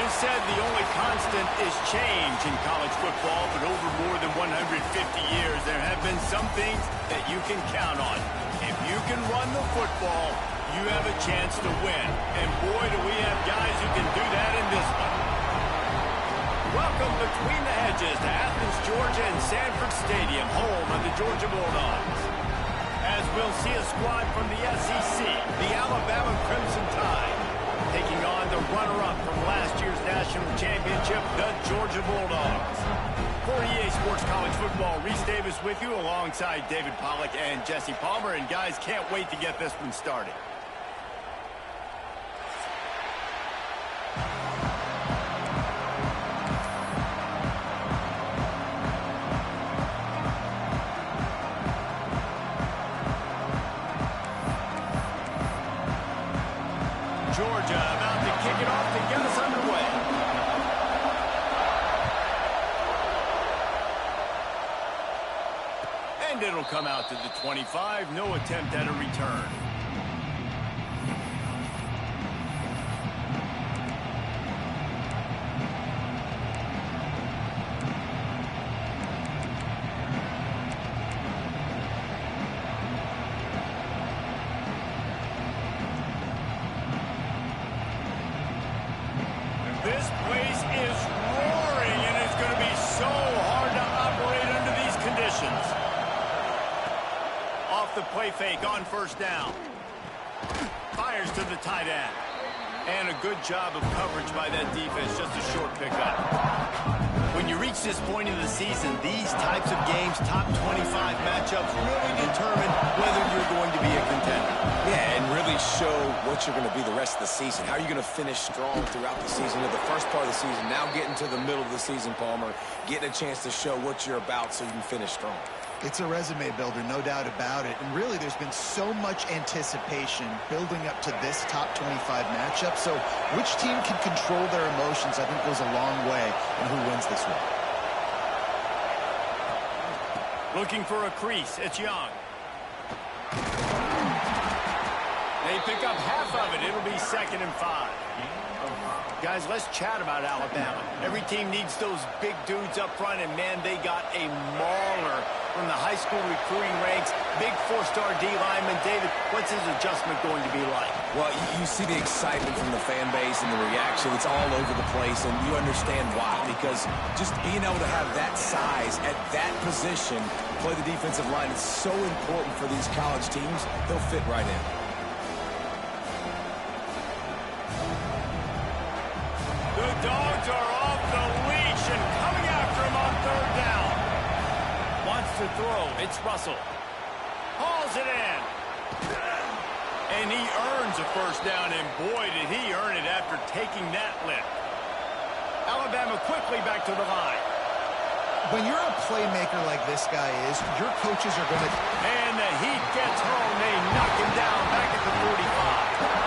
It's said the only constant is change in college football, but over more than 150 years, there have been some things that you can count on. If you can run the football, you have a chance to win. And boy, do we have guys who can do that in this one. Welcome between the hedges to Athens, Georgia and Sanford Stadium, home of the Georgia Bulldogs. As we'll see a squad from the SEC, the Alabama Crimson Tide, taking on the runner-up from last year's national championship, the Georgia Bulldogs. For EA Sports College Football, Reese Davis with you alongside David Pollack and Jesse Palmer. And guys, can't wait to get this one started. Georgia about to kick it off to get us underway. And it'll come out to the 25. No attempt at a return. This place is roaring, and it's going to be so hard to operate under these conditions. Off the play fake on first down. Fires to the tight end. And a good job of coverage by that defense, just a short pickup. When you reach this point in the season, these types of games, top 25 matchups, really determine whether you're going to be a contender. Yeah, and really show what you're going to be the rest of the season. How are you going to finish strong throughout the season, in the first part of the season, now getting to the middle of the season, Palmer, getting a chance to show what you're about so you can finish strong. It's a resume builder, no doubt about it. And really, there's been so much anticipation building up to this top 25 matchup. So which team can control their emotions, I think, goes a long way in who wins this one. Looking for a crease. It's Young. They pick up half of it. It'll be 2nd and 5. Guys, let's chat about Alabama. Every team needs those big dudes up front, and, man, they got a mauler from the high school recruiting ranks. Big 4-star D lineman. David, what's his adjustment going to be like? Well, you see the excitement from the fan base and the reaction. It's all over the place, and you understand why. Because just being able to have that size at that position, play the defensive line, is so important for these college teams. They'll fit right in. The Dogs are off the leash and coming after him on 3rd down. Wants to throw. It's Russell. Hauls it in. And he earns a 1st down, and boy, did he earn it after taking that lift. Alabama quickly back to the line. When you're a playmaker like this guy is, your coaches are going to... And the heat gets home. They knock him down back at the 45.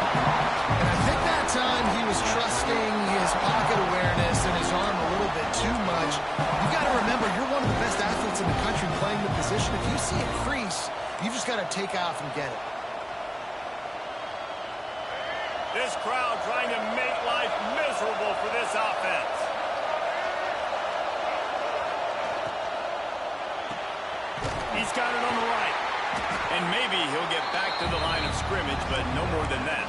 And I think that time he was trusting his pocket awareness and his arm a little bit too much. You got to remember, you're one of the best athletes in the country playing the position. If you see a crease, you just got to take off and get it. This crowd trying to make life miserable for this offense. He's got it on the right. And maybe he'll get back to the line of scrimmage, but no more than that.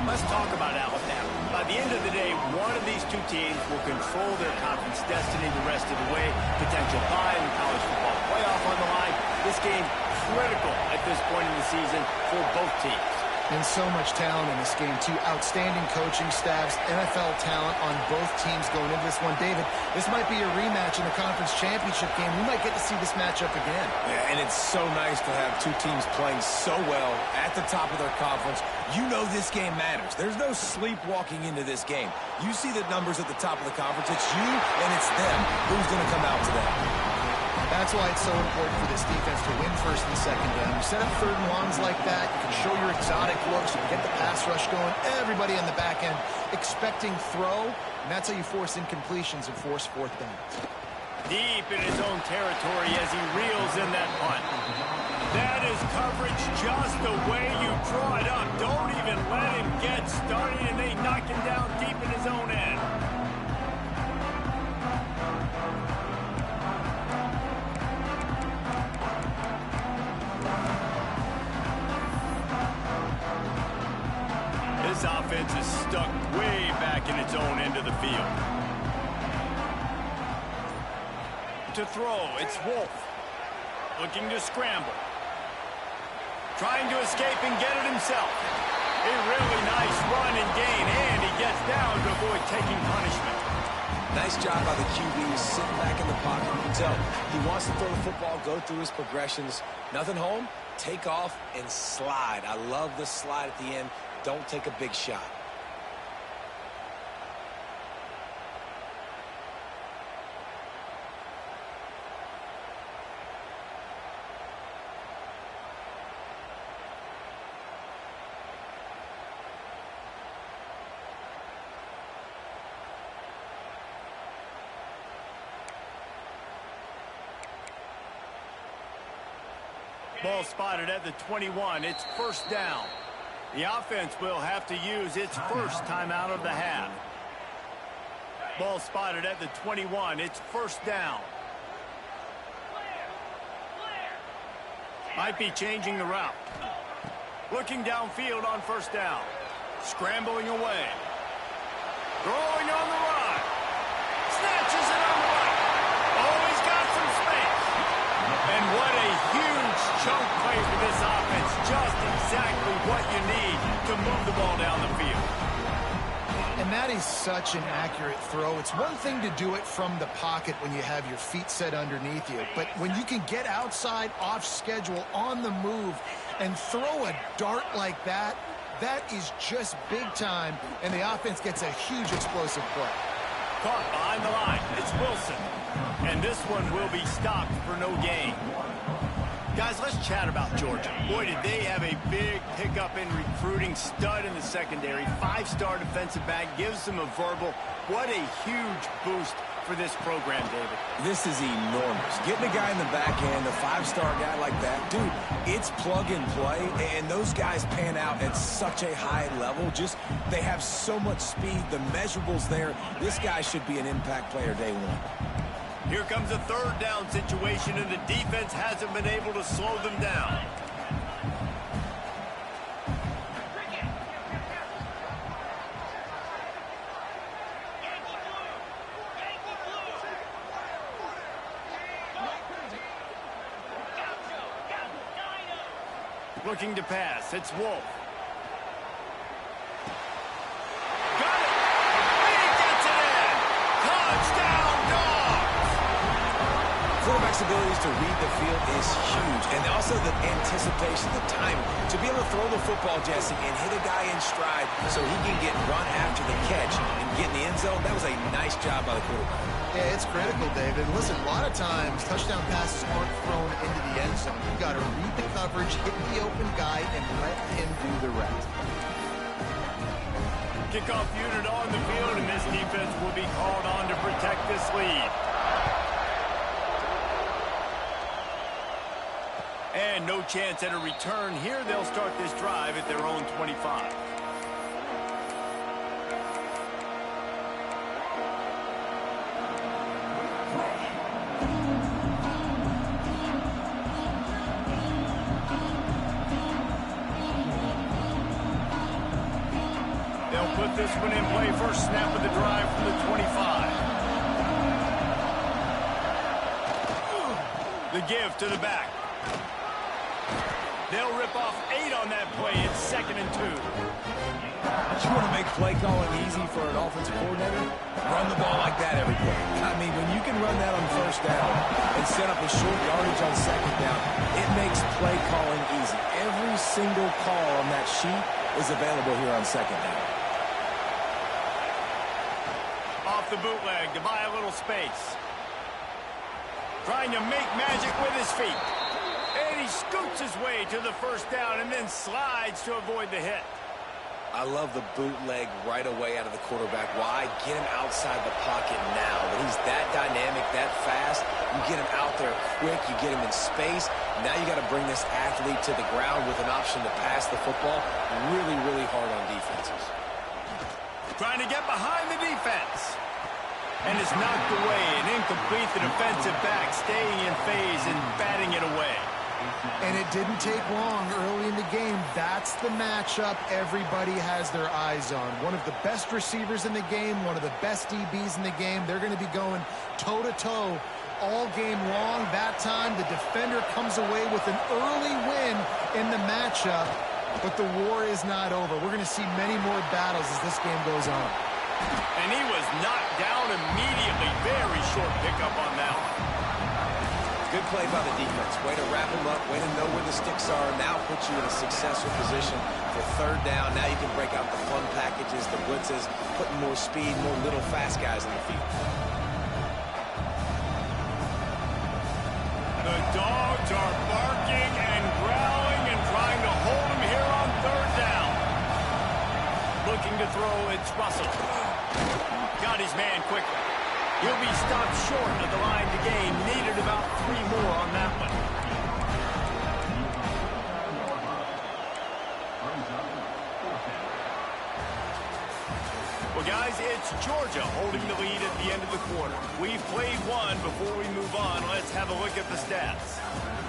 Let's talk about Alabama. By the end of the day, one of these two teams will control their conference destiny the rest of the way. Potential bye in the college football playoff on the line. This game critical at this point in the season for both teams. And so much talent in this game, too. Outstanding coaching staffs, NFL talent on both teams going into this one. David, this might be a rematch in the conference championship game. We might get to see this matchup again. Yeah, and it's so nice to have two teams playing so well at the top of their conference. You know this game matters. There's no sleepwalking into this game. You see the numbers at the top of the conference. It's you and it's them. Who's going to come out today? That's why it's so important for this defense to win 1st and 2nd down. You set up 3rd and longs like that. You can show your exotic looks. You can get the pass rush going. Everybody on the back end expecting throw. And that's how you force incompletions and force 4th down. Deep in his own territory as he reels in that punt. That is coverage just the way you draw it up. Don't even let him get started, and they knock him down deep in his own end. This offense is stuck way back in its own end of the field. To throw, it's Wolf. Looking to scramble. Trying to escape and get it himself. A really nice run and gain, and he gets down to avoid taking punishment. Nice job by the QB, sitting back in the pocket. You can tell he wants to throw the football, go through his progressions. Nothing home, take off, and slide. I love the slide at the end. Don't take a big shot. Ball spotted at the 21. It's first down. The offense will have to use its first timeout of the half. Ball spotted at the 21. It's first down. Might be changing the route. Looking downfield on first down. Scrambling away. Throwing on the run. Snatches it on the right. Always got some space. And what a huge chunk play for this offense. Just exactly what you need to move the ball down the field. And that is such an accurate throw. It's one thing to do it from the pocket when you have your feet set underneath you. But when you can get outside, off schedule, on the move, and throw a dart like that, that is just big time. And the offense gets a huge explosive play. Caught behind the line. It's Wilson. And this one will be stopped for no gain. Guys, let's chat about Georgia. Boy, did they have a big pickup in recruiting. Stud in the secondary. 5-star defensive back. Gives them a verbal. What a huge boost for this program, David. This is enormous. Getting a guy in the back end, a 5-star guy like that, dude, it's plug and play, and those guys pan out at such a high level. Just, they have so much speed. The measurables there. This guy should be an impact player day one. Here comes a third down situation, and the defense hasn't been able to slow them down. Looking to pass, it's Wolf. Got it! He gets it in! Touchdown, Dogs! Quarterback's abilities to read the field is huge, and also the anticipation, the timing. To be able to throw the football, Jesse, and hit a guy in stride so he can get run after the catch and get in the end zone, that was a nice job by the quarterback. Yeah, it's critical, David. Listen, a lot of times, touchdown passes aren't thrown into the end zone. You've got to read the coverage, hit the open guy, and let him do the rest. Kickoff unit on the field, and this defense will be called on to protect this lead. And no chance at a return here. They'll start this drive at their own 25. They'll put this one in play. First snap of the drive from the 25. The give to the back. They'll rip off 8 on that play. It's 2nd and 2. You want to make play calling easy for an offensive coordinator? Run the ball like that every play. I mean, when you can run that on first down and set up a short yardage on second down, it makes play calling easy. Every single call on that sheet is available here on second down. Off the bootleg to buy a little space. Trying to make magic with his feet. And he scoots his way to the first down and then slides to avoid the hit. I love the bootleg right away out of the quarterback. Why? Get him outside the pocket now. When he's that dynamic, that fast, you get him out there quick, you get him in space. Now you got to bring this athlete to the ground with an option to pass the football. Really, really hard on defenses. Trying to get behind the defense. And it's knocked away and incomplete. The defensive back staying in phase and batting it away. And it didn't take long early in the game. That's the matchup everybody has their eyes on. One of the best receivers in the game, one of the best DBs in the game. They're going to be going toe-to-toe all game long. That time, the defender comes away with an early win in the matchup, but the war is not over. We're going to see many more battles as this game goes on. And he was knocked down immediately. Very short pickup on that one. Good play by the defense. Way to wrap him up. Way to know where the sticks are. Now put you in a successful position for third down. Now you can break out the fun packages, the blitzes, putting more speed, more little fast guys in the field. The dogs are barking and growling and trying to hold him here on third down. Looking to throw, it's Russell. Got his man quickly. He'll be stopped short of the line to gain. Needed about 3 more on that one. Well, guys, it's Georgia holding the lead at the end of the quarter. We've played one. Before we move on, let's have a look at the stats.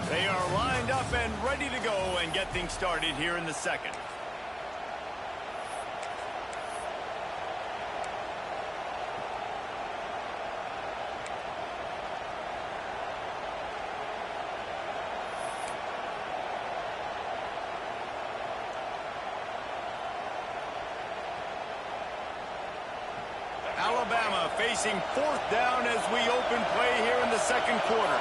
They are lined up and ready to go and get things started here in the second. Alabama facing fourth down as we open play here in the second quarter.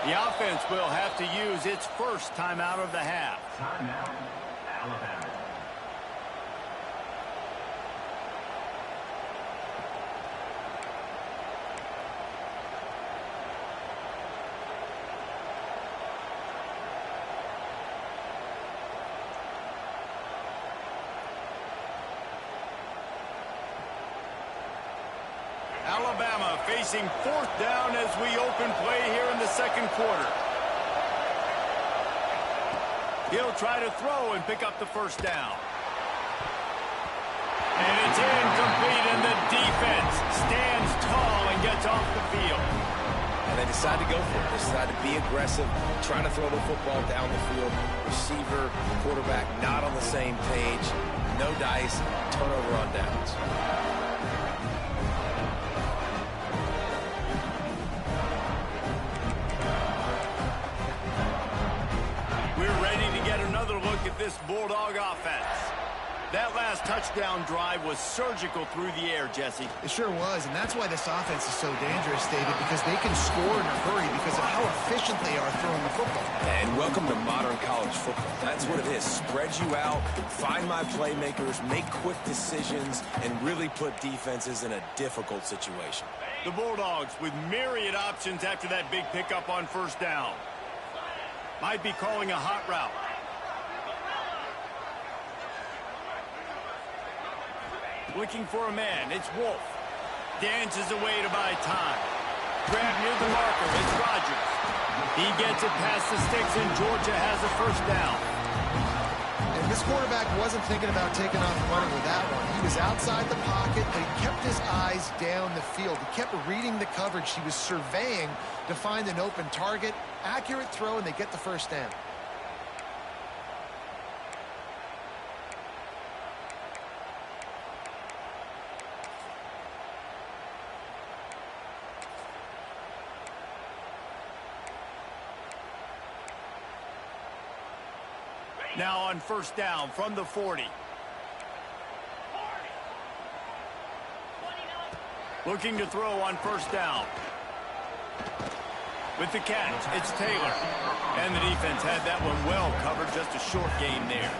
The offense will have to use its first timeout of the half. Timeout, Alabama. Alabama facing fourth down as we open play here in the second quarter. He'll try to throw and pick up the first down. And it's incomplete, and the defense stands tall and gets off the field. And they decide to go for it. They decide to be aggressive, trying to throw the football down the field. Receiver, quarterback not on the same page. No dice, turnover on downs. Look at this Bulldog offense. That last touchdown drive was surgical through the air, Jesse. It sure was, and that's why this offense is so dangerous, David, because they can score in a hurry because of how efficient they are throwing the football. And welcome to modern college football. That's what it is. Spread you out, find my playmakers, make quick decisions, and really put defenses in a difficult situation. The Bulldogs with myriad options after that big pickup on first down. Might be calling a hot route. Looking for a man. It's Wolf. Dances away to buy time. Grab near the marker. It's Rodgers. He gets it past the sticks, and Georgia has a first down. And this quarterback wasn't thinking about taking off running with that one. He was outside the pocket, but he kept his eyes down the field. He kept reading the coverage. He was surveying to find an open target. Accurate throw, and they get the first down. Now on first down from the 40. Looking to throw on first down. With the catch, it's Taylor. And the defense had that one well covered. Just a short gain there.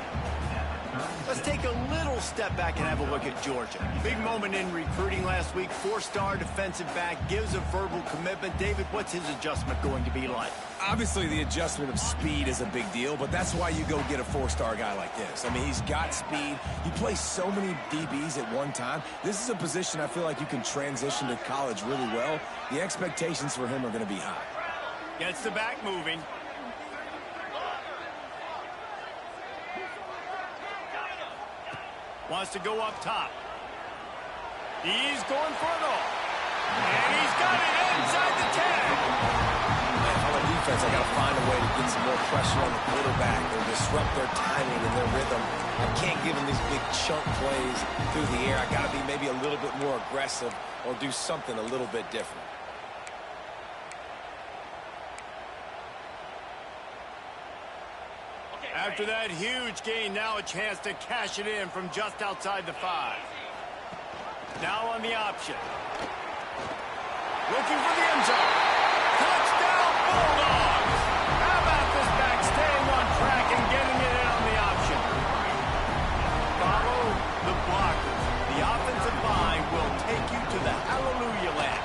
Let's take a little step back and have a look at Georgia. Big moment in recruiting last week. 4-star defensive back, gives a verbal commitment. David, what's his adjustment going to be like? Obviously, the adjustment of speed is a big deal, but that's why you go get a 4-star guy like this. I mean, he's got speed. He plays so many DBs at one time. This is a position I feel like you can transition to college really well. The expectations for him are going to be high. Gets the back moving. Wants to go up top. He's going for it all. And he's got it inside the 10. Man, how a defense, I got to find a way to get some more pressure on the quarterback or disrupt their timing and their rhythm. I can't give them these big chunk plays through the air. I got to be maybe a little bit more aggressive or do something a little bit different. After that huge gain, now a chance to cash it in from just outside the 5. Now on the option. Looking for the end zone. Touchdown, Bulldogs! How about this back staying on track and getting it in on the option? Follow the blockers. The offensive line will take you to the hallelujah land.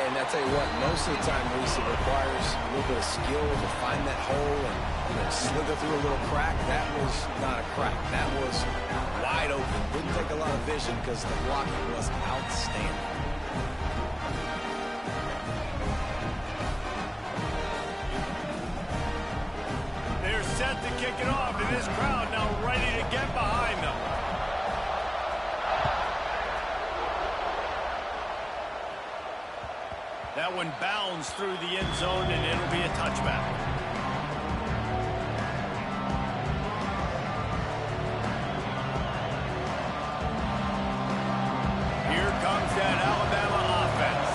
And I tell you what, most of the time, Reese, it requires a little bit of skill to find that hole and slither through a little crack. That was not a crack. That was wide open. Didn't take a lot of vision because the blocking was outstanding. They're set to kick it off, and this crowd now ready to get behind them. That one bounds through the end zone, and it'll be a touchback. Here comes that Alabama offense.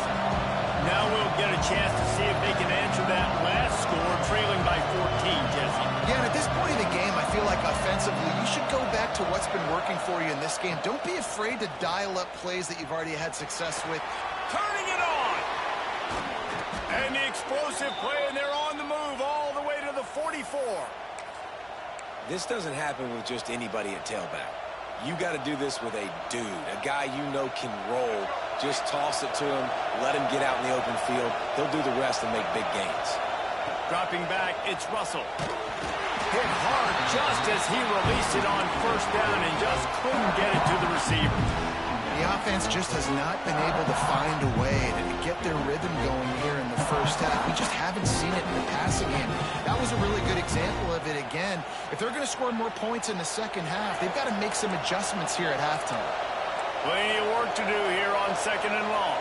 Now we'll get a chance to see if they can answer that last score, trailing by 14, Jesse. Yeah, and at this point in the game, I feel like offensively, you should go back to what's been working for you in this game. Don't be afraid to dial up plays that you've already had success with. Turning it on! And the explosive play, and they're on the move all the way to the 44. This doesn't happen with just anybody at tailback. You got to do this with a dude, a guy you know can roll. Just toss it to him, let him get out in the open field. He'll do the rest and make big gains. Dropping back, it's Russell. Hit hard just as he released it on first down and just couldn't get it to the receiver. The offense just has not been able to find a way to get their rhythm going here in the first half. We just haven't seen it in the passing game. That was a really good example of it again. If they're going to score more points in the second half, they've got to make some adjustments here at halftime. Plenty of work to do here on 2nd and long.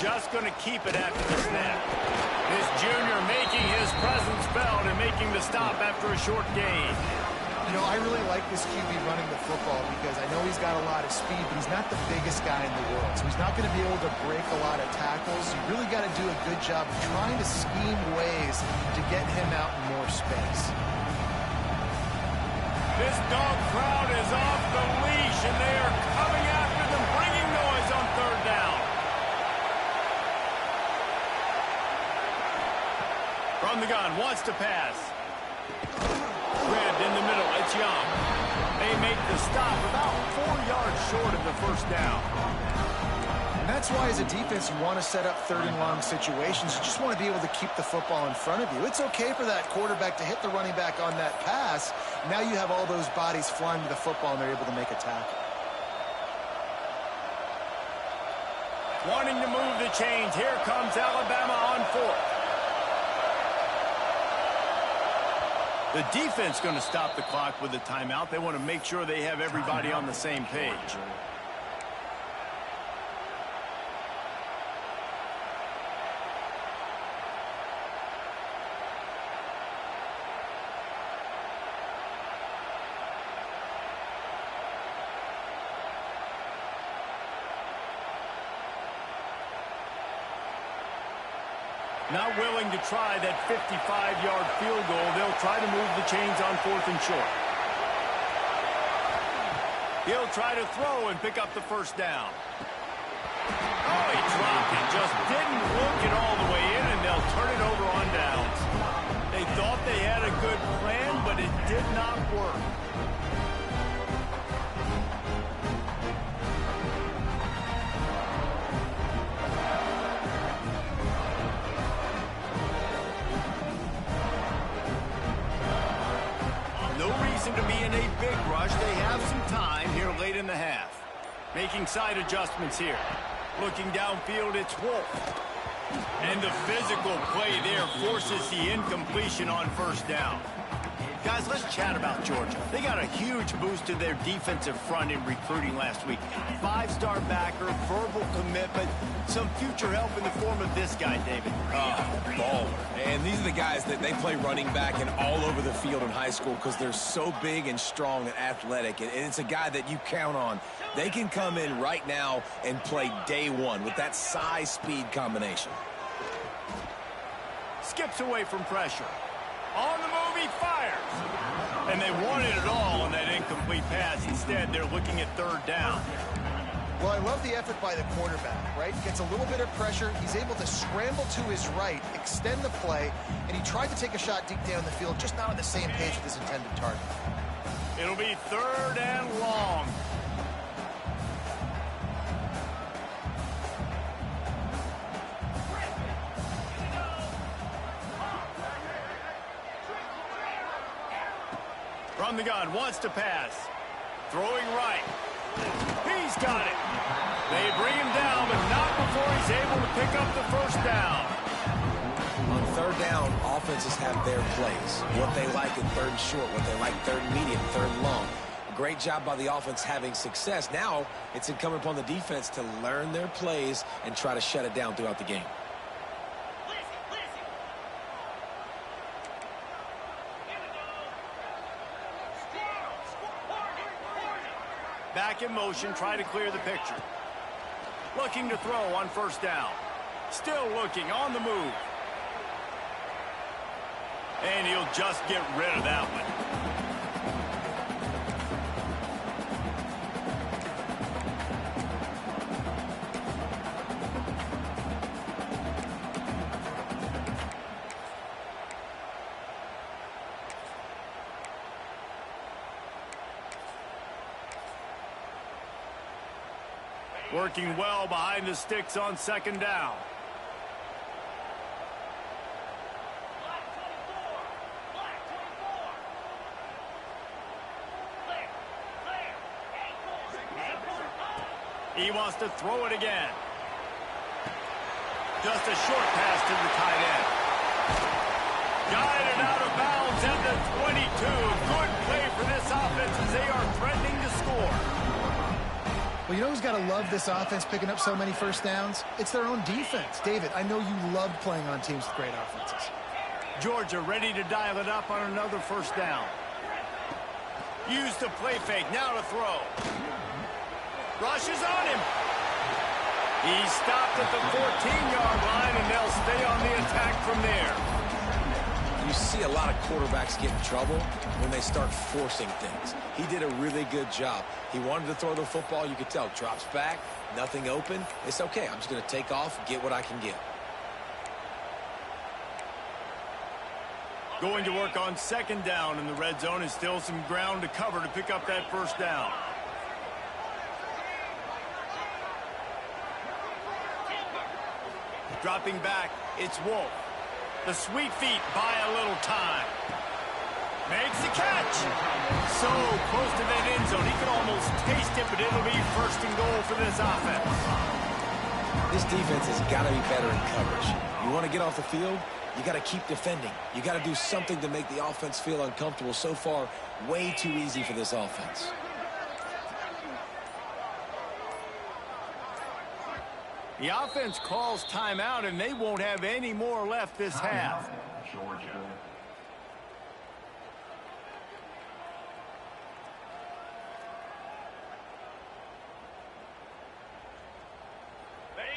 Just going to keep it after the snap. This junior making his presence felt and making the stop after a short gain. You know, I really like this QB running the football because I know he's got a lot of speed, but he's not the biggest guy in the world. So he's not going to be able to break a lot of tackles. You really got to do a good job of trying to scheme ways to get him out in more space. This dog crowd is off the leash, and they are coming after them, bringing noise on 3rd down. From the gun, wants to pass. Grabbed in the middle, it's Young. They make the stop about 4 yards short of the first down. And that's why as a defense you want to set up 3rd and long situations. You just want to be able to keep the football in front of you. It's okay for that quarterback to hit the running back on that pass. Now you have all those bodies flying to the football and they're able to make a tackle. Wanting to move the chains, here comes Alabama on 4th. The defense going to stop the clock with a timeout. They want to make sure they have everybody on the same page. Not willing to try that 55-yard field goal. They'll try to move the chains on 4th and short. He'll try to throw and pick up the first down. Oh, he dropped it. Just didn't look it all the way in, and they'll turn it over on downs. They thought they had a good plan, but it did not work. To be in a big rush. They have some time here late in the half. Making side adjustments here. Looking downfield, it's Wolf. And the physical play there forces the incompletion on first down. Guys, let's chat about Georgia. They got a huge boost to their defensive front in recruiting last week. 5-star backer, verbal commitment, some future help in the form of this guy, David. Baller. And these are the guys that they play running back and all over the field in high school because they're so big and strong and athletic. And it's a guy that you count on. They can come in right now and play day one with that size-speed combination. Skips away from pressure. On the move, he fires. And they wanted it all on that incomplete pass. Instead, they're looking at 3rd down. Well, I love the effort by the quarterback, right? Gets a little bit of pressure. He's able to scramble to his right, extend the play, and he tried to take a shot deep down the field, just not on the same page with his intended target. It'll be 3rd and long. From the gun, wants to pass. Throwing right. He's got it. They bring him down, but not before he's able to pick up the 1st down. On 3rd down, offenses have their plays. What they like in 3rd and short, what they like 3rd and medium, 3rd and long. Great job by the offense having success. Now, it's incumbent upon the defense to learn their plays and try to shut it down throughout the game. Back in motion, try to clear the picture. Looking to throw on 1st down. Still looking, on the move. And he'll just get rid of that one. Working well behind the sticks on 2nd down. He wants to throw it again. Just a short pass to the tight end. Guided out of bounds at the 22. Good play for this offense as they are threatening to score. Well, you know who's got to love this offense picking up so many 1st downs? It's their own defense. David, I know you loved playing on teams with great offenses. Georgia ready to dial it up on another 1st down. Use the play fake, now to throw. Rushes on him. He stopped at the 14-yard line, and they'll stay on the attack from there. You see a lot of quarterbacks get in trouble when they start forcing things. He did a really good job. He wanted to throw the football. You could tell. Drops back, nothing open. It's okay. I'm just going to take off, get what I can get. Going to work on 2nd down in the red zone, is still some ground to cover to pick up that 1st down. Dropping back, it's Wolf. The sweet feet buy a little time. Makes the catch. So close to that end zone. He can almost taste it, but it'll be 1st and goal for this offense. This defense has got to be better in coverage. You want to get off the field, you got to keep defending. You got to do something to make the offense feel uncomfortable. So far, way too easy for this offense. The offense calls timeout, and they won't have any more left this half. Georgia.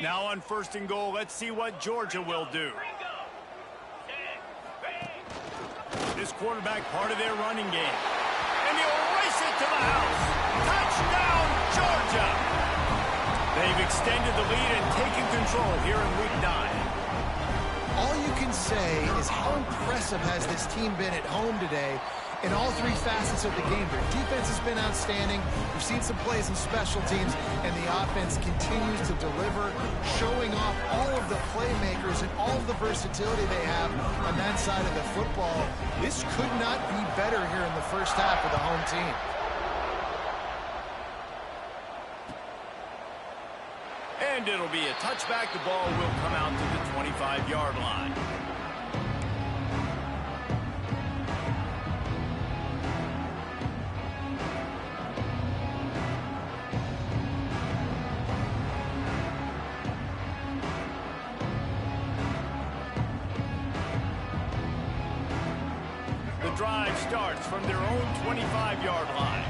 Now on 1st and goal, let's see what Georgia will do. This quarterback part of their running game. And he'll race it to the house. Touchdown, Georgia! They've extended the lead and taken control here in Week 9. All you can say is how impressive has this team been at home today in all 3 facets of the game. Their defense has been outstanding. We've seen some plays in special teams, and the offense continues to deliver, showing off all of the playmakers and all of the versatility they have on that side of the football. This could not be better here in the 1st half of the home team. And it'll be a touchback. The ball will come out to the 25-yard line. drive starts from their own 25-yard line.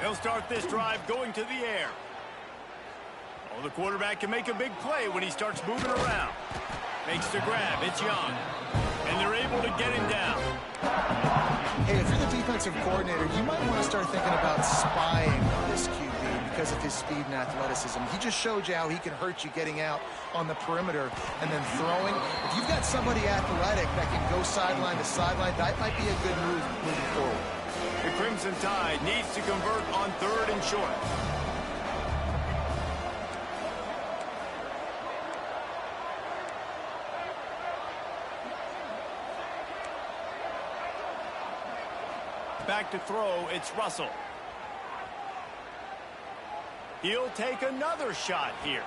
They'll start this drive going to the air. Oh, the quarterback can make a big play when he starts moving around. Makes the grab. It's Young. And they're able to get him down. Hey, if you're the defensive coordinator, you might want to start thinking about spying this QB because of his speed and athleticism. He just showed you how he can hurt you getting out on the perimeter and then throwing. If you've got somebody athletic that can go sideline to sideline, that might be a good move moving forward. The Crimson Tide needs to convert on 3rd and short. Back to throw, it's Russell. He'll take another shot here.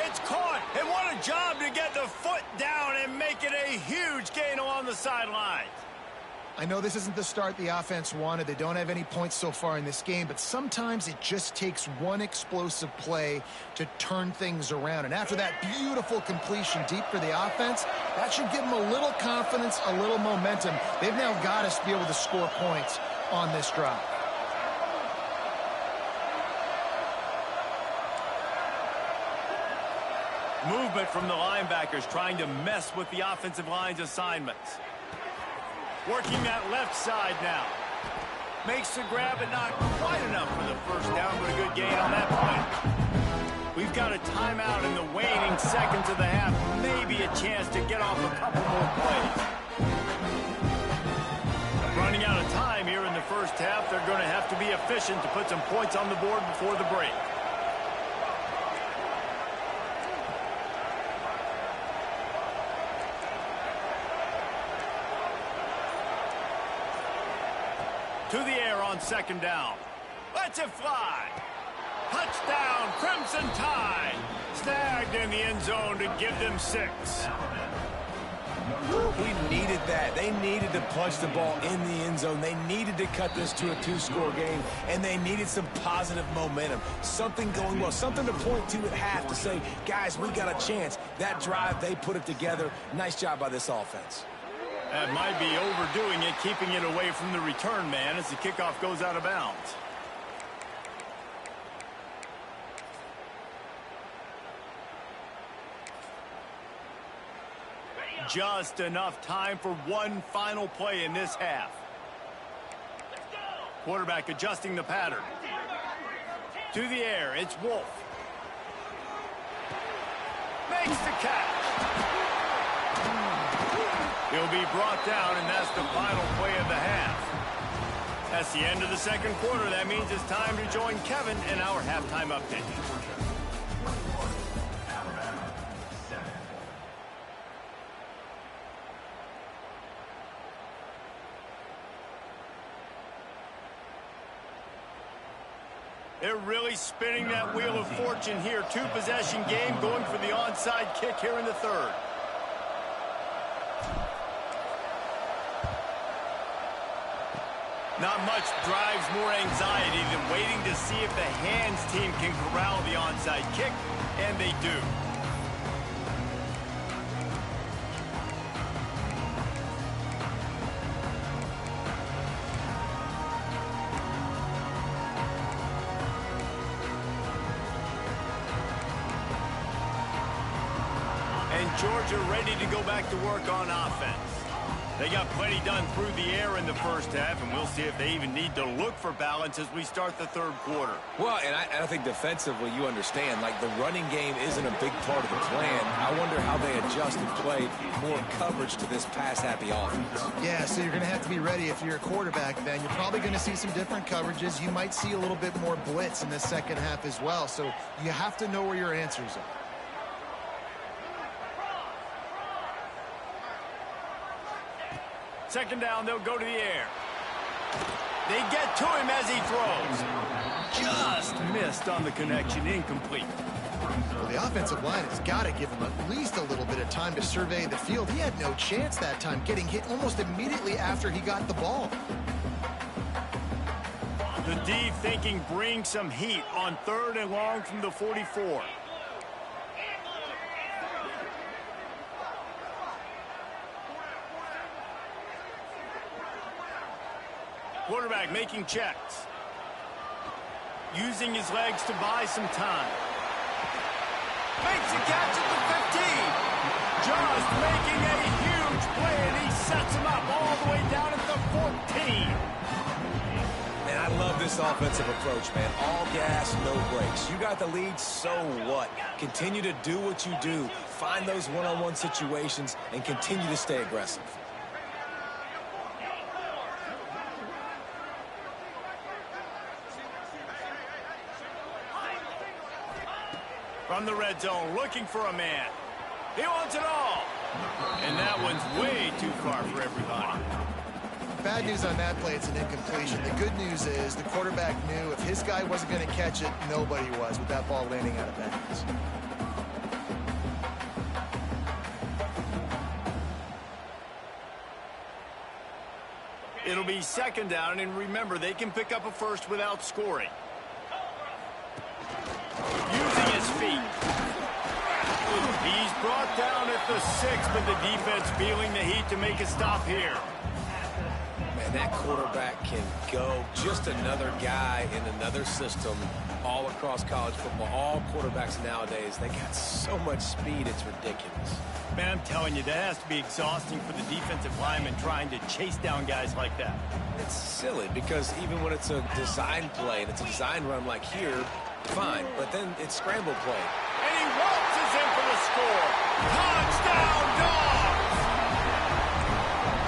It's caught, and what a job to get the foot down and make it a huge gain along the sidelines. I know this isn't the start the offense wanted. They don't have any points so far in this game, but sometimes it just takes one explosive play to turn things around. And after that beautiful completion deep for the offense, that should give them a little confidence, a little momentum. They've now got us to be able to score points on this drive. Movement from the linebackers trying to mess with the offensive line's assignments. Working that left side now. Makes the grab, but not quite enough for the first down, but a good gain on that play. We've got a timeout in the waning seconds of the half. Maybe a chance to get off a couple more plays. Running out of time here in the first half. They're going to have to be efficient to put some points on the board before the break. To the air on 2nd down. Lets it fly. Touchdown, Crimson Tide. Snagged in the end zone to give them 6. We needed that. They needed to punch the ball in the end zone. They needed to cut this to a 2-score game, and they needed some positive momentum. Something going well, something to point to at half to say, guys, we got a chance. That drive, they put it together. Nice job by this offense. That might be overdoing it, keeping it away from the return man as the kickoff goes out of bounds. Just enough time for one final play in this half. Quarterback adjusting the pattern. To the air, it's Wolf. Makes the catch. He'll be brought down, and that's the final play of the half. That's the end of the 2nd quarter. That means it's time to join Kevin in our halftime update. They're really spinning that wheel of fortune here. 2-possession game going for the onside kick here in the 3rd. Not much drives more anxiety than waiting to see if the hands team can corral the onside kick, and they do. And Georgia ready to go back to work on offense. They got plenty done through the air in the first half, and we'll see if they even need to look for balance as we start the 3rd quarter. Well, and I think defensively, you understand, like the running game isn't a big part of the plan. I wonder how they adjust and play more coverage to this pass-happy offense. Yeah, so you're going to have to be ready if you're a quarterback then. You're probably going to see some different coverages. You might see a little bit more blitz in the 2nd half as well, so you have to know where your answers are. Second down, they'll go to the air. They get to him as he throws. Just missed on the connection, incomplete. Well, the offensive line has got to give him at least a little bit of time to survey the field. He had no chance that time, getting hit almost immediately after he got the ball. The D thinking bring some heat on 3rd and long from the 44. Quarterback making checks. Using his legs to buy some time. Makes a catch at the 15. Just making a huge play, and he sets him up all the way down at the 14. Man, I love this offensive approach, man. All gas, no brakes. You got the lead, so what? Continue to do what you do. Find those one-on-one situations and continue to stay aggressive. From the red zone, looking for a man. He wants it all. And that one's way too far for everybody. Bad news on that play, it's an incompletion. The good news is the quarterback knew if his guy wasn't going to catch it, nobody was with that ball landing out of bounds. It'll be second down, and remember, they can pick up a first without scoring. Using his feet. He's brought down at the 6, but the defense feeling the heat to make a stop here. Man, that quarterback can go. Just another guy in another system all across college football. All quarterbacks nowadays, they got so much speed, it's ridiculous. Man, I'm telling you, that has to be exhausting for the defensive lineman trying to chase down guys like that. It's silly because even when it's a design play and it's a design run like here, fine, but then it's scramble play. And he waltzes in for the score. Touchdown, Dogs!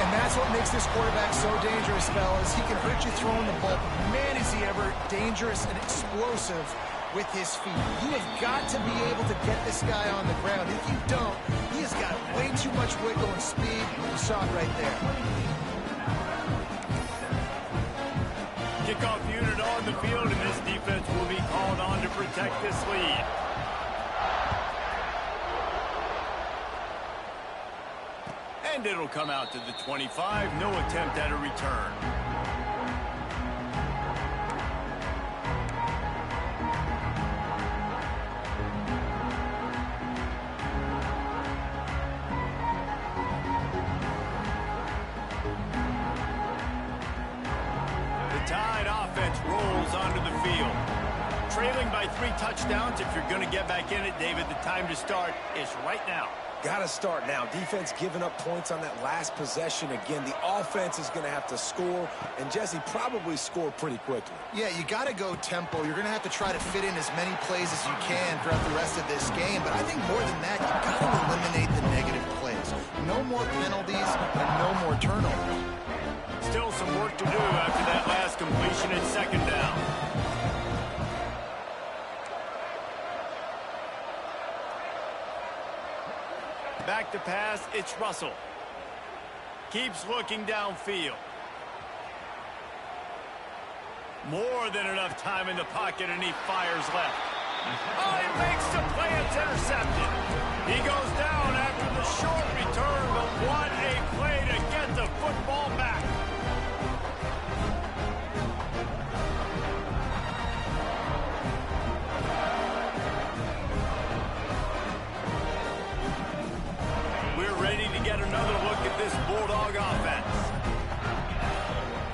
And that's what makes this quarterback so dangerous, fellas. He can hurt you throwing the ball, but man, is he ever dangerous and explosive with his feet. You have got to be able to get this guy on the ground. If you don't, he has got way too much wiggle and speed. You saw it right there. Kickoff unit on the field, and this defense will be called on to protect this lead. And it'll come out to the 25. No attempt at a return. The Tide offense rolls onto the field. Trailing by 3 touchdowns. If you're going to get back in it, David, the time to start is right now. Got to start now. Defense giving up points on that last possession. Again, the offense is going to have to score, and Jesse probably score pretty quickly. Yeah, you got to go tempo. You're going to have to try to fit in as many plays as you can throughout the rest of this game. But I think more than that, you've got to eliminate the negative plays. No more penalties and no more turnovers. Still some work to do after that last completion at second down. Back to pass, it's Russell. Keeps looking downfield. More than enough time in the pocket, and he fires left. Oh, he makes the play. It's intercepted. He goes down after the short return, but what a play to get the football back. Ready to get another look at this Bulldog offense.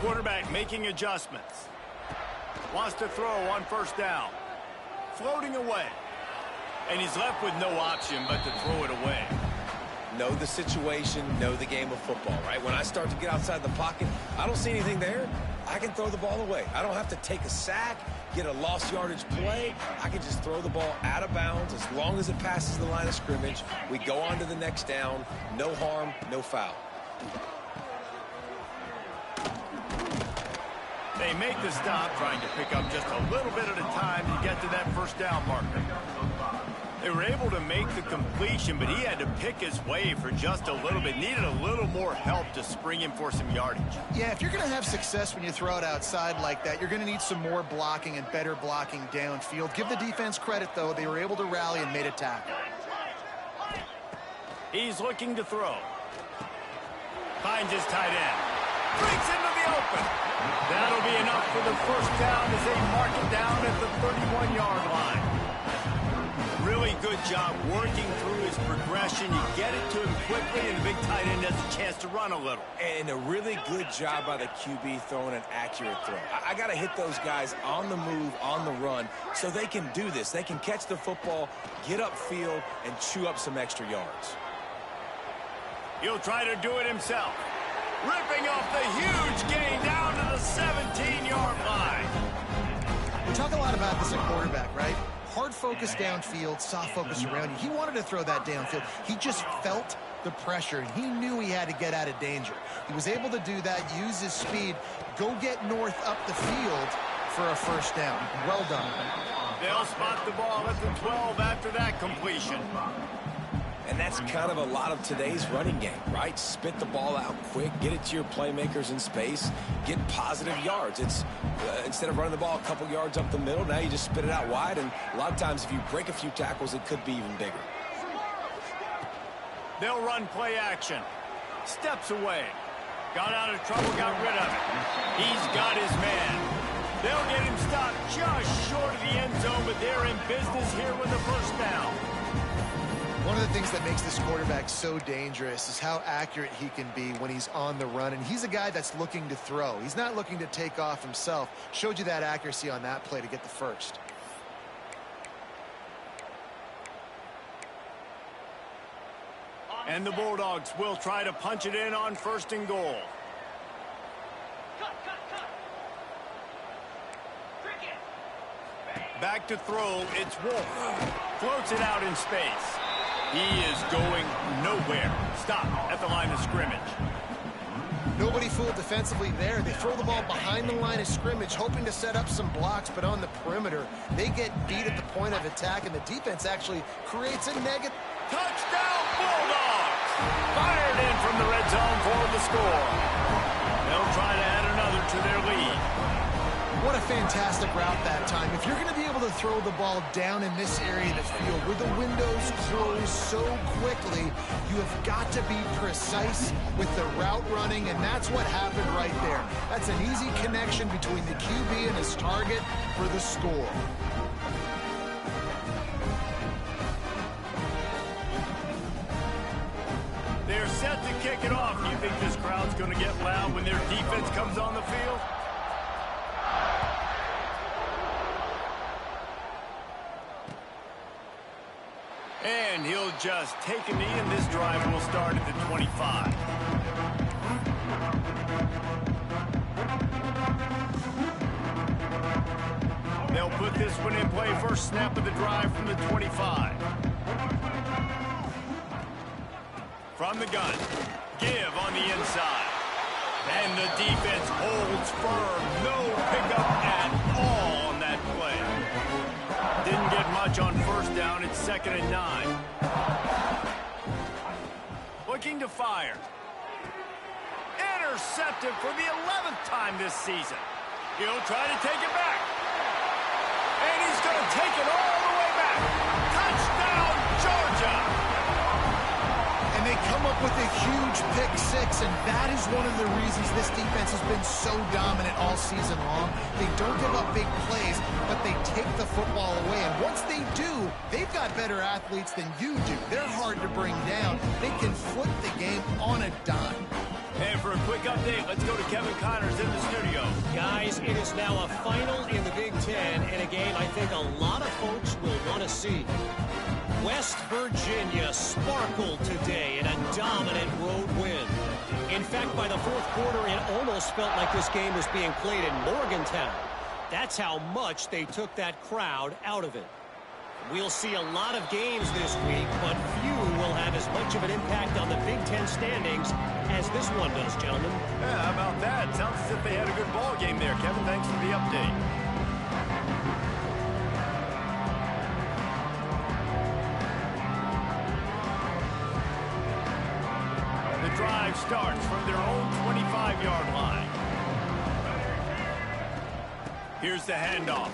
Quarterback making adjustments. Wants to throw on first down. Floating away. And he's left with no option but to throw it away. Know the situation, know the game of football, right? When I start to get outside the pocket, I don't see anything there. I can throw the ball away. I don't have to take a sack, get a lost yardage play. I can just throw the ball out of bounds as long as it passes the line of scrimmage. We go on to the next down. No harm, no foul. They make the stop, trying to pick up just a little bit at a time to get to that first down marker. They were able to make the completion, but he had to pick his way for just a little bit. Needed a little more help to spring him for some yardage. Yeah, if you're going to have success when you throw it outside like that, you're going to need some more blocking and better blocking downfield. Give the defense credit, though. They were able to rally and made a tackle. He's looking to throw. Finds his tight end. Breaks into the open. That'll be enough for the first down as they mark it down at the 31-yard line. Really really good job working through his progression. You get it to him quickly, and the big tight end has a chance to run a little. And a really good job by the QB throwing an accurate throw. I got to hit those guys on the move, on the run, so they can do this. They can catch the football, get upfield, and chew up some extra yards. He'll try to do it himself. Ripping off the huge gain down to the 17-yard line. We talk a lot about this at quarterback, right? Hard focus downfield, soft focus around you. He wanted to throw that downfield. He just felt the pressure, and he knew he had to get out of danger. He was able to do that, use his speed, go get north up the field for a first down. Well done. They'll spot the ball at the 12 after that completion. And that's kind of a lot of today's running game, right? Spit the ball out quick, get it to your playmakers in space, get positive yards. It's instead of running the ball a couple yards up the middle, now you just spit it out wide, and a lot of times if you break a few tackles, it could be even bigger. They'll run play action. Steps away. Got out of trouble, got rid of it. He's got his man. They'll get him stopped just short of the end zone, but they're in business here with the first down. One of the things that makes this quarterback so dangerous is how accurate he can be when he's on the run. And he's a guy that's looking to throw. He's not looking to take off himself. Showed you that accuracy on that play to get the first. And the Bulldogs will try to punch it in on 1st and goal. Back to throw, it's Wolf. Floats it out in space. He is going nowhere. Stop at the line of scrimmage. Nobody fooled defensively there. They throw the ball behind the line of scrimmage, hoping to set up some blocks, but on the perimeter, they get beat at the point of attack, and the defense actually creates a negative. Touchdown, Bulldogs! Fired in from the red zone for the score. They'll try to add another to their lead. What a fantastic route that time. If you're going to be able to throw the ball down in this area of the field where the windows close so quickly, you have got to be precise with the route running, and that's what happened right there. That's an easy connection between the QB and his target for the score. They're set to kick it off. Do you think this crowd's going to get loud when their defense comes on the field? And he'll just take a knee, and this drive will start at the 25. They'll put this one in play. First snap of the drive from the 25. From the gun. Give on the inside. And the defense holds firm. No pickup at all on that play. Didn't get much on first down. It's 2nd and 9. Looking to fire. Intercepted for the 11th time this season. He'll try to take it back. And he's going to take it all the way back. Touchdown, Georgia! And they come up with a huge pick six, and that is one of the reasons this defense has been so dominant all season long. They don't give up big plays, but they take the football away. And once they do, they've got better athletes than you do. They're hard to bring down. They can flip the game on a dime. And for a quick update, let's go to Kevin Connors in the studio. Guys, it is now a final in the Big Ten, and a game I think a lot of folks will want to see. West Virginia sparkled today in a dominant road win. In fact, by the fourth quarter, it almost felt like this game was being played in Morgantown. That's how much they took that crowd out of it. We'll see a lot of games this week, but few will have as much of an impact on the Big Ten standings as this one does, gentlemen. Yeah, how about that? Sounds as if they had a good ball game there, Kevin. Thanks for the update. The drive starts from their own 25-yard line. Here's the handoff.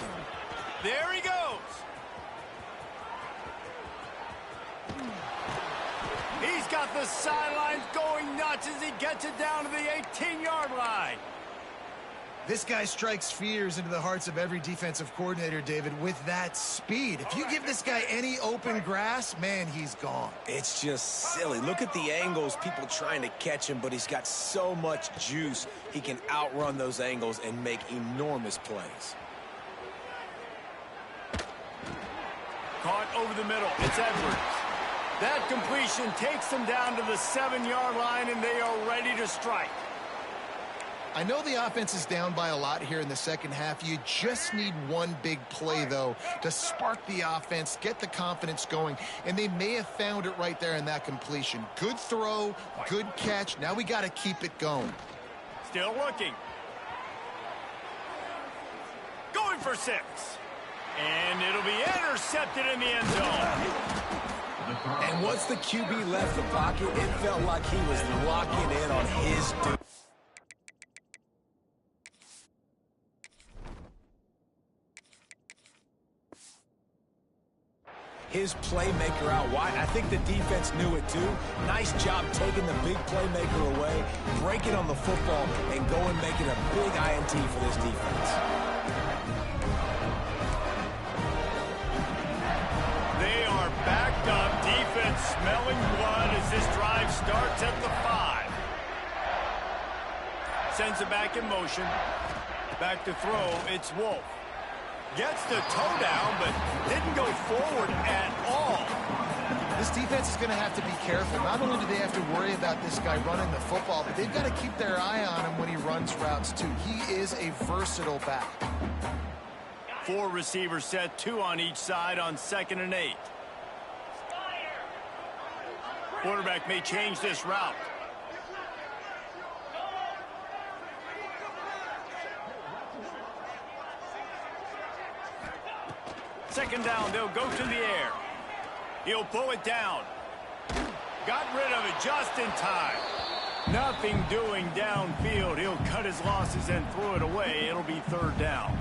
There he goes. He's got the sidelines going nuts as he gets it down to the 18-yard line. This guy strikes fears into the hearts of every defensive coordinator, David, with that speed. If you give this guy any open grass, man, he's gone. It's just silly. Look at the angles, people trying to catch him, but he's got so much juice. He can outrun those angles and make enormous plays. Caught over the middle. It's Edwards. That completion takes them down to the 7-yard line, and they are ready to strike. I know the offense is down by a lot here in the second half. You just need one big play, though, to spark the offense, get the confidence going, and they may have found it right there in that completion. Good throw, good catch. Now we got to keep it going. Still looking. Going for 6. And it'll be intercepted in the end zone. And once the QB left the pocket, it felt like he was locking in on his dude. His playmaker out wide. I think the defense knew it too. Nice job taking the big playmaker away, breaking on the football, and going making a big INT for this defense. They are backed up. Defense smelling blood as this drive starts at the 5. Sends it back in motion. Back to throw. It's Wolf. Gets the toe down, but didn't go forward at all. This defense is going to have to be careful. Not only do they have to worry about this guy running the football, but they've got to keep their eye on him when he runs routes, too. He is a versatile back. 4 receivers set, 2 on each side on 2nd and 8. Quarterback may change this route. Second down, they'll go to the air. He'll pull it down. Got rid of it just in time. Nothing doing downfield. He'll cut his losses and throw it away. It'll be 3rd down.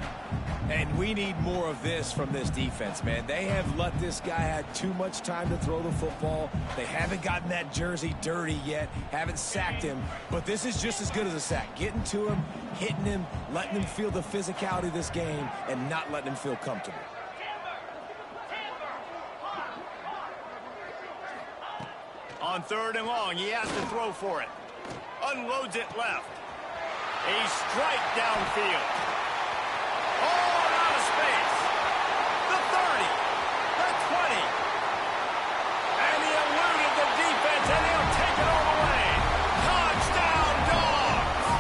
And we need more of this from this defense, man. They have let this guy have too much time to throw the football. They haven't gotten that jersey dirty yet, haven't sacked him. But this is just as good as a sack. Getting to him, hitting him, letting him feel the physicality of this game, and not letting him feel comfortable. On 3rd and long, he has to throw for it. Unloads it left. A strike downfield. Oh, and out of space. The 30. The 20. And he eluded the defense, and he'll take it all the way. Touchdown, Dogs!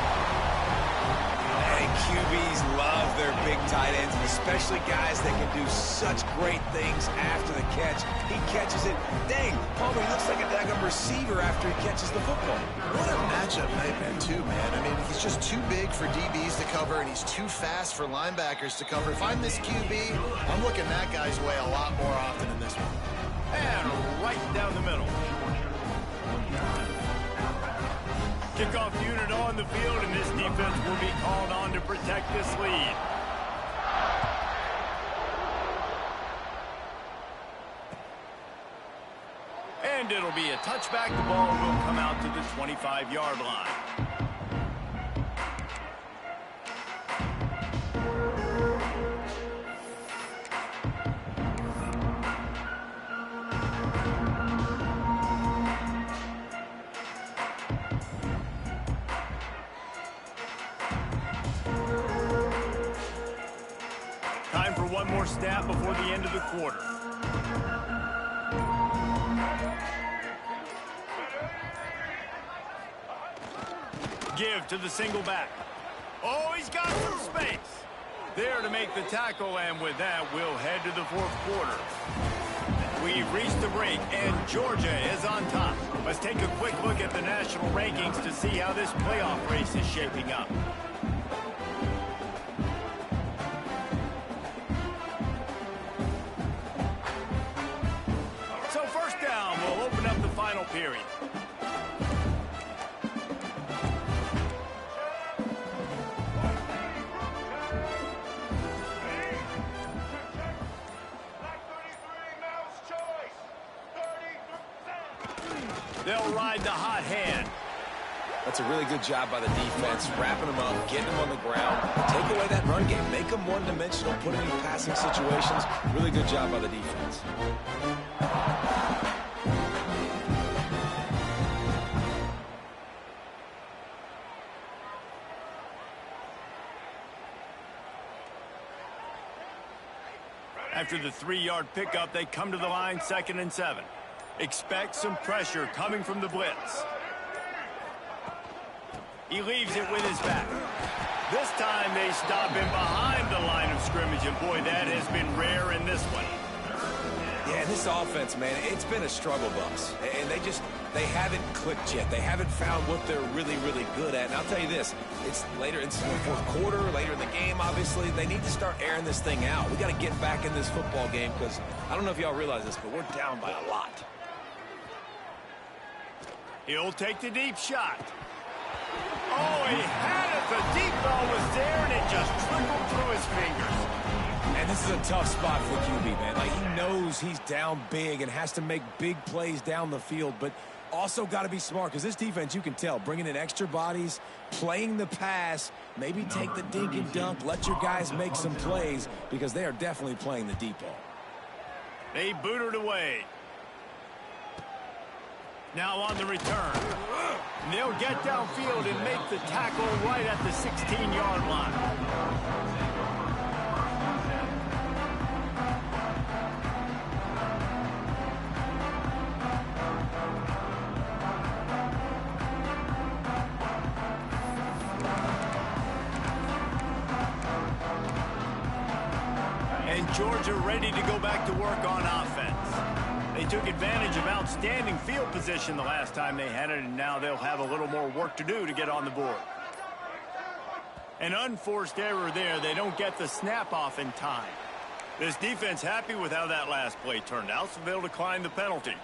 And QBs love their big tight ends, and especially guys that can do such great things after the catch. He catches it. Dang, Palmer, he looks like a daggum receiver after he catches the football. What a matchup nightmare, too, man. I mean, he's just too big for DBs to cover, and he's too fast for linebackers to cover. If I'm this QB, I'm looking that guy's way a lot more often than this one. And right down the middle. Kickoff unit on the field, and this defense will be called on to protect this lead. And it'll be a touchback. The ball will come out to the 25-yard line. Time for one more snap before the end of the quarter. Give to the single back. Oh, he's got some space. There to make the tackle, and with that, we'll head to the 4th quarter. We've reached the break, and Georgia is on top. Let's take a quick look at the national rankings to see how this playoff race is shaping up. So 1st down, we'll open up the final period. They'll ride the hot hand. That's a really good job by the defense, wrapping them up, getting them on the ground, take away that run game, make them one-dimensional, put them in passing situations. Really good job by the defense. After the 3-yard pickup, they come to the line 2nd and 7. Expect some pressure coming from the blitz. He leaves it with his back. This time they stop him behind the line of scrimmage, and boy, that has been rare in this one. Yeah, this offense, man, it's been a struggle bus. And they haven't clicked yet. They haven't found what they're really, really good at. And I'll tell you this, it's later in the fourth quarter, later in the game, obviously. They need to start airing this thing out. We got to get back in this football game because I don't know if y'all realize this, but we're down by a lot. He'll take the deep shot. Oh, he had it. The deep ball was there, and it just trickled through his fingers. And this is a tough spot for QB, man. Like, he knows he's down big and has to make big plays down the field, but also got to be smart because this defense, you can tell, bringing in extra bodies, playing the pass, maybe take the dink and dunk, let your guys make some plays because they are definitely playing the deep ball. They boot it away. Now on the return. They'll get downfield and make the tackle right at the 16-yard line. And Georgia ready to go back to work on offense. They took advantage of outstanding field position the last time they had it, and now they'll have a little more work to do to get on the board. An unforced error there. They don't get the snap off in time. This defense happy with how that last play turned out, so they'll decline the penalty.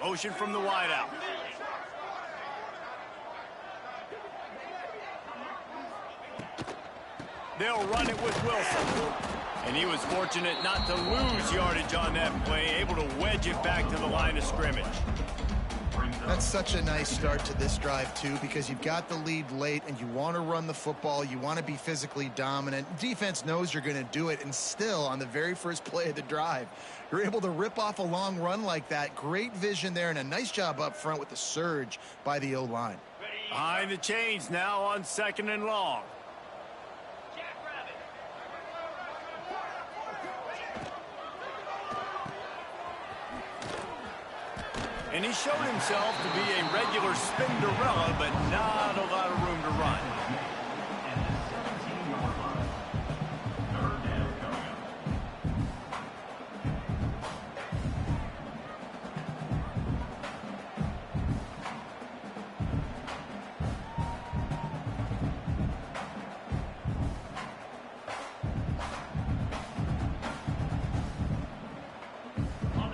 Motion from the wideout. They'll run it with Wilson. And he was fortunate not to lose yardage on that play, able to wedge it back to the line of scrimmage. That's such a nice start to this drive, too, because you've got the lead late and you want to run the football. You want to be physically dominant. Defense knows you're going to do it, and still, on the very first play of the drive, you're able to rip off a long run like that. Great vision there, and a nice job up front with the surge by the O-line. Behind the chains now on 2nd and long. And he showed himself to be a regular Spinderella, but not a lot of room to run.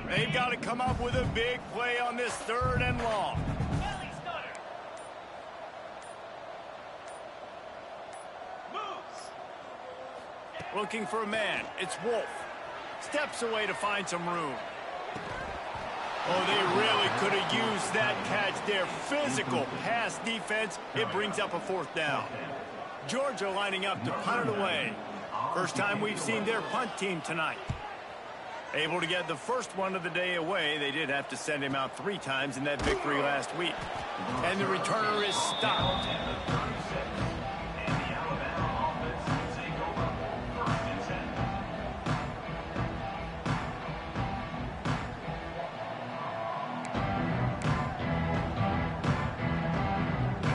They've got to come up with a big play on this 3rd and long. Looking for a man. It's Wolf. Steps away to find some room. Oh, they really could have used that catch there. Physical pass defense. It brings up a 4th down. Georgia lining up to punt it away. First time we've seen their punt team tonight. Able to get the first one of the day away. They did have to send him out 3 times in that victory last week. And the returner is stopped.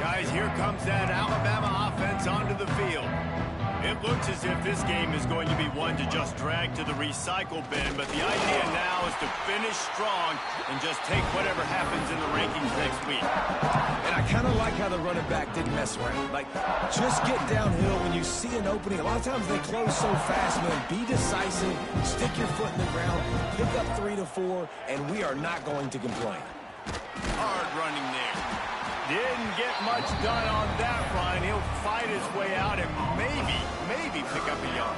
Guys, here comes that Alabama offense onto the field. It looks as if this game is going to be one to just drag to the recycle bin, but the idea now is to finish strong and just take whatever happens in the rankings next week. And I kind of like how the running back didn't mess around. Like, just get downhill when you see an opening. A lot of times they close so fast, man. Be decisive, stick your foot in the ground, pick up 3 to 4, and we are not going to complain. Hard running there. Didn't get much done on that run. He'll fight his way out and maybe pick up a yard.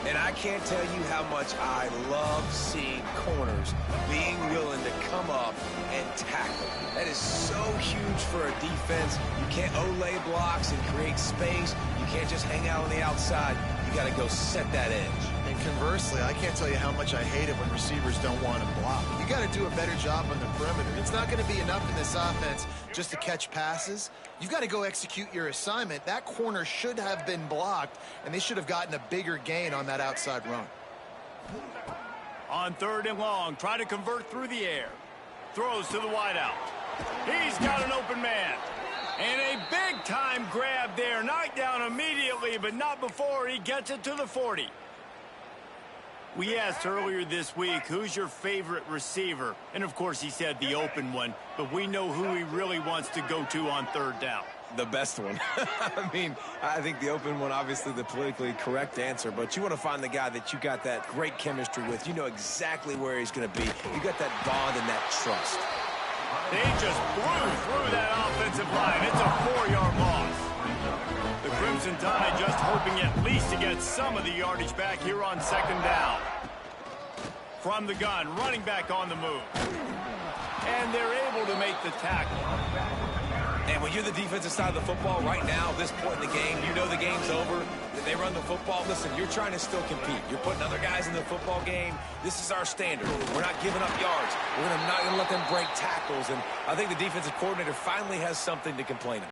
And I can't tell you how much I love seeing corners being willing to come up and tackle. That is so huge for a defense. You can't olay blocks and create space. You can't just hang out on the outside. You got to go set that edge. And conversely, I can't tell you how much I hate it when receivers don't want to block. You got to do a better job on the perimeter. It's not going to be enough in this offense just to catch passes. You've got to go execute your assignment. That corner should have been blocked, and they should have gotten a bigger gain on that outside run. On 3rd and long, try to convert through the air. Throws to the wideout. He's got an open man. And a big-time grab there. Knocked down immediately, but not before he gets it to the 40. We asked earlier this week, who's your favorite receiver? And, of course, he said the open one. But we know who he really wants to go to on 3rd down. The best one. I mean, I think the open one, obviously the politically correct answer, but you want to find the guy that you got that great chemistry with. You know exactly where he's going to be. You got that bond and that trust. They just blew through that offensive line. It's a 4-yard loss. The Crimson Tide just hoping at least to get some of the yardage back here on 2nd down. From the gun, running back on the move. And they're able to make the tackle. And when you're the defensive side of the football right now, this point in the game, you know the game's over. They run the football. Listen, you're trying to still compete. You're putting other guys in the football game. This is our standard. We're not giving up yards. We're not going to let them break tackles. And I think the defensive coordinator finally has something to complain about.